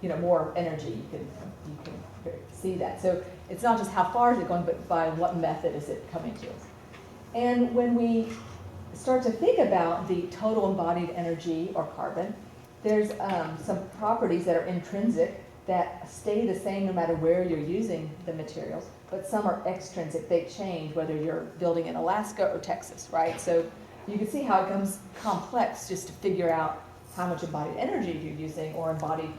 more energy. You can see that. So it's not just how far is it going, but by what method is it coming to us. And when we start to think about the total embodied energy or carbon, there's some properties that are intrinsic that stay the same no matter where you're using the materials, but some are extrinsic. They change whether you're building in Alaska or Texas, right? So you can see how it becomes complex just to figure out how much embodied energy you're using or embodied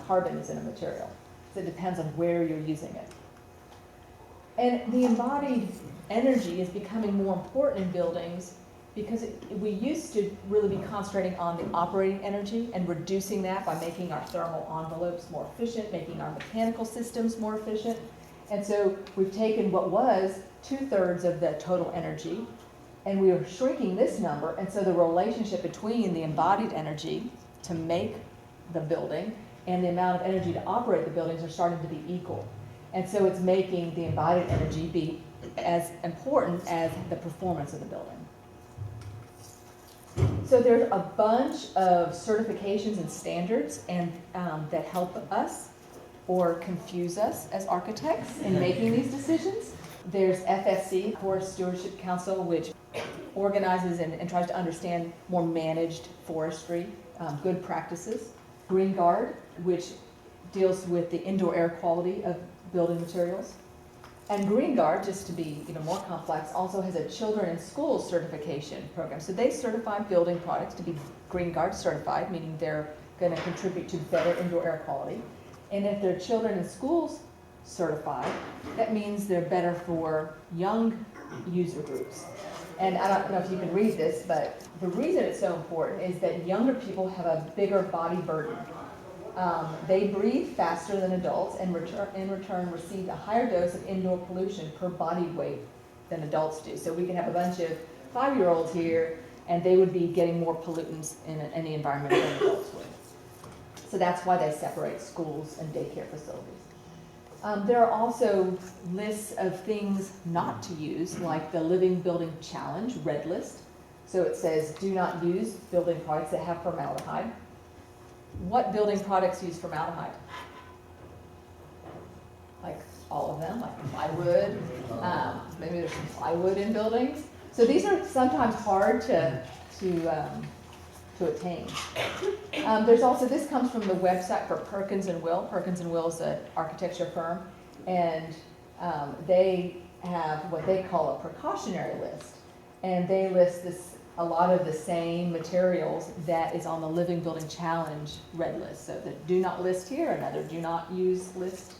carbon is in a material. So it depends on where you're using it. And the embodied energy is becoming more important in buildings because we used to really be concentrating on the operating energy and reducing that by making our thermal envelopes more efficient, making our mechanical systems more efficient. And so we've taken what was 2/3 of the total energy, and we are shrinking this number, and so the relationship between the embodied energy to make the building and the amount of energy to operate the buildings are starting to be equal. And so it's making the embodied energy be as important as the performance of the building. So there's a bunch of certifications and standards and that help us or confuse us as architects in making these decisions. There's FSC, Forest Stewardship Council, which organizes and tries to understand more managed forestry, good practices. Green Guard, which deals with the indoor air quality of building materials. And Green Guard, just to be even more complex, also has a children in schools certification program. So they certify building products to be Green Guard certified, meaning they're going to contribute to better indoor air quality. And if they're children in schools certified, that means they're better for young user groups. And I don't know if you can read this, but the reason it's so important is that younger people have a bigger body burden. They breathe faster than adults and in return receive a higher dose of indoor pollution per body weight than adults do. So we can have a bunch of 5-year-olds here and they would be getting more pollutants in the environment than adults would. So that's why they separate schools and daycare facilities. There are also lists of things not to use, like the Living Building Challenge, red list. So it says, do not use building products that have formaldehyde. What building products use formaldehyde? Like all of them, like plywood. Maybe there's some plywood in buildings. So these are sometimes hard to attain. There's also, this comes from the website for Perkins and Will. Perkins and Will is an architecture firm, and they have what they call a precautionary list. And they list a lot of the same materials that is on the Living Building Challenge red list. So the do not list here, another do not use list.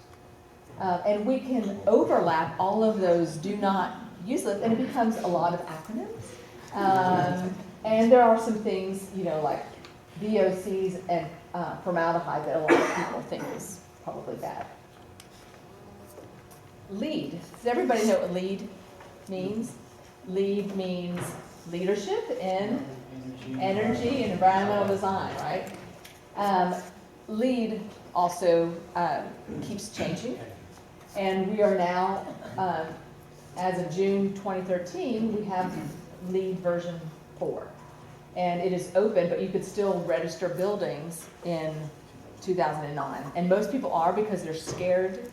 And we can overlap all of those do not use lists, and it becomes a lot of acronyms. And there are some things, like VOCs and formaldehyde that a lot of people think is probably bad. LEED. Does everybody know what LEED means? LEED means leadership in energy and environmental design, right? LEED also keeps changing. And we are now, as of June 2013, we have LEED version 4. And it is open, but you could still register buildings in 2009. And most people are because they're scared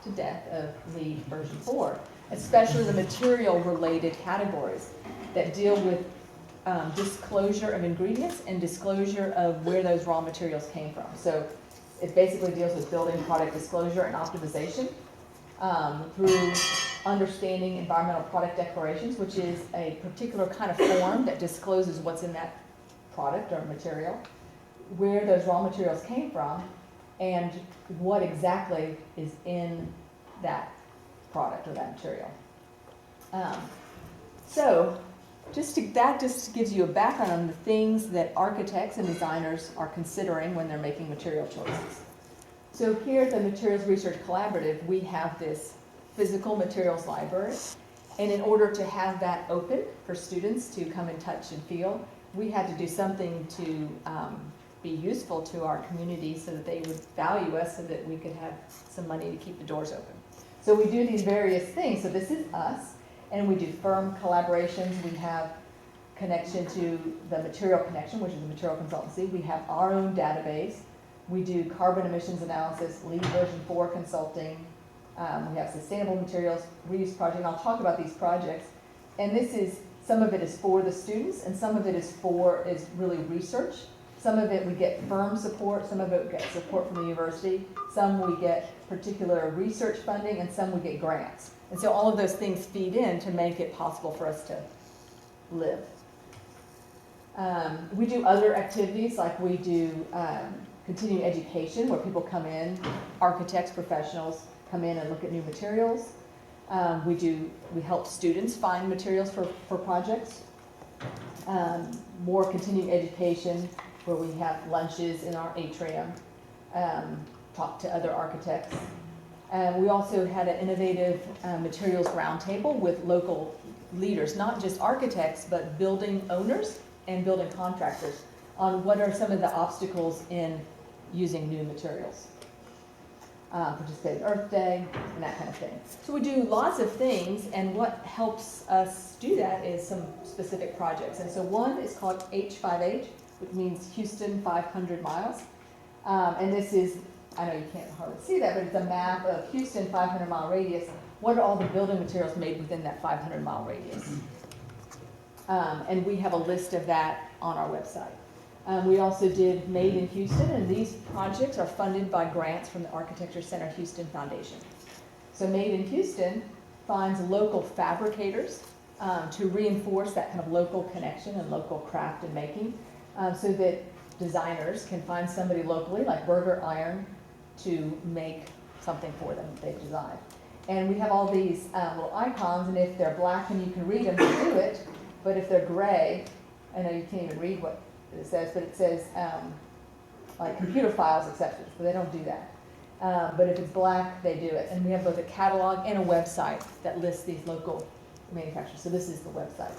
to death of LEED version 4, especially the material-related categories that deal with disclosure of ingredients and disclosure of where those raw materials came from. So it basically deals with building product disclosure and optimization through understanding environmental product declarations, which is a particular kind of form that discloses what's in that product or material, where those raw materials came from, and what exactly is in that product or that material. So that just gives you a background on the things that architects and designers are considering when they're making material choices. So here at the Materials Research Collaborative, we have this physical materials library. And in order to have that open for students to come and touch and feel, we had to do something to be useful to our community so that they would value us so that we could have some money to keep the doors open. So we do these various things. So this is us, and we do firm collaborations. We have connection to the Material Connection, which is a material consultancy. We have our own database. We do carbon emissions analysis, LEED version 4 consulting. We have sustainable materials, reuse project, and I'll talk about these projects. And this is, some of it is for the students, and some of it is really research. Some of it we get firm support, some of it we get support from the university, some we get particular research funding, and some we get grants. And so all of those things feed in to make it possible for us to live. We do other activities, like we do continuing education, where people come in, architects, professionals, come in and look at new materials. We help students find materials for projects. More continuing education, where we have lunches in our atrium, talk to other architects. We also had an innovative materials roundtable with local leaders, not just architects, but building owners and building contractors, on what are some of the obstacles in using new materials. Participate in Earth Day, and that kind of thing. So we do lots of things, and what helps us do that is some specific projects. And so one is called H5H, which means Houston 500 miles. And this is, I know you can't hardly see that, but it's a map of Houston 500 mile radius. What are all the building materials made within that 500 mile radius? And we have a list of that on our website. We also did Made in Houston, and these projects are funded by grants from the Architecture Center Houston Foundation. So Made in Houston finds local fabricators to reinforce that kind of local connection and local craft and making, so that designers can find somebody locally, like Burger Iron, to make something for them that they've designed. And we have all these little icons, and if they're black and you can read them, they do it. But if they're gray, I know you can't even read what it says, but it says like computer files exceptions, but they don't do that. But if it's black, they do it. And we have both a catalog and a website that lists these local manufacturers. So this is the website.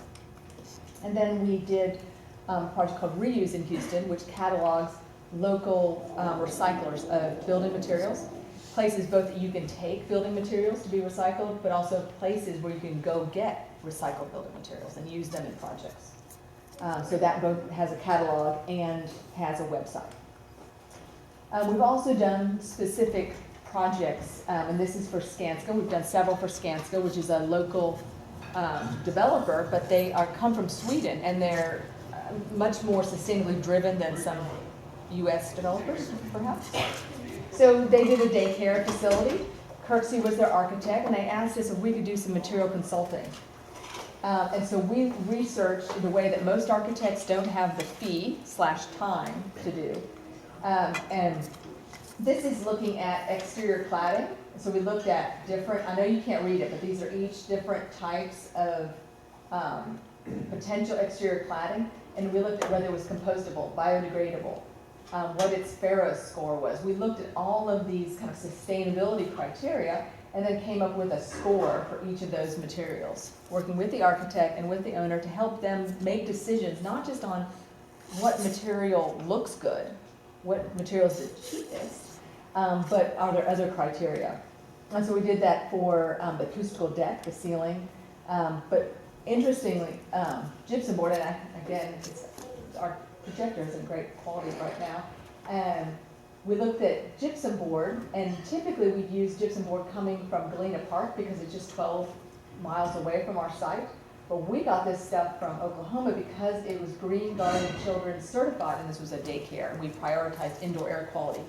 And then we did a project called Reuse in Houston, which catalogs local recyclers of building materials. Places both that you can take building materials to be recycled, but also places where you can go get recycled building materials and use them in projects. So that both has a catalog and has a website. We've also done specific projects, and this is for Skanska. We've done several for Skanska, which is a local developer, but they come from Sweden, and they're much more sustainably driven than some U.S. developers, perhaps. So they did a daycare facility. Kirksey was their architect, and they asked us if we could do some material consulting. And so we researched the way that most architects don't have the fee/time to do. And this is looking at exterior cladding. So we looked at different, I know you can't read it, but these are each different types of potential exterior cladding. And we looked at whether it was compostable, biodegradable, what its Pharaoh score was. We looked at all of these kind of sustainability criteria, and then came up with a score for each of those materials, working with the architect and with the owner to help them make decisions, not just on what material looks good, what material is the cheapest, but are there other criteria. And so we did that for the acoustical deck, the ceiling, but interestingly, gypsum board, and again, our projector is in great quality right now. We looked at gypsum board, and typically we'd use gypsum board coming from Galena Park because it's just 12 miles away from our site. But we got this stuff from Oklahoma because it was Green Garden Children's certified, and this was a daycare, and we prioritized indoor air quality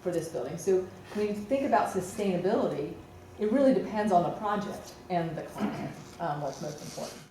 for this building. So when you think about sustainability, it really depends on the project and the client, what's most important.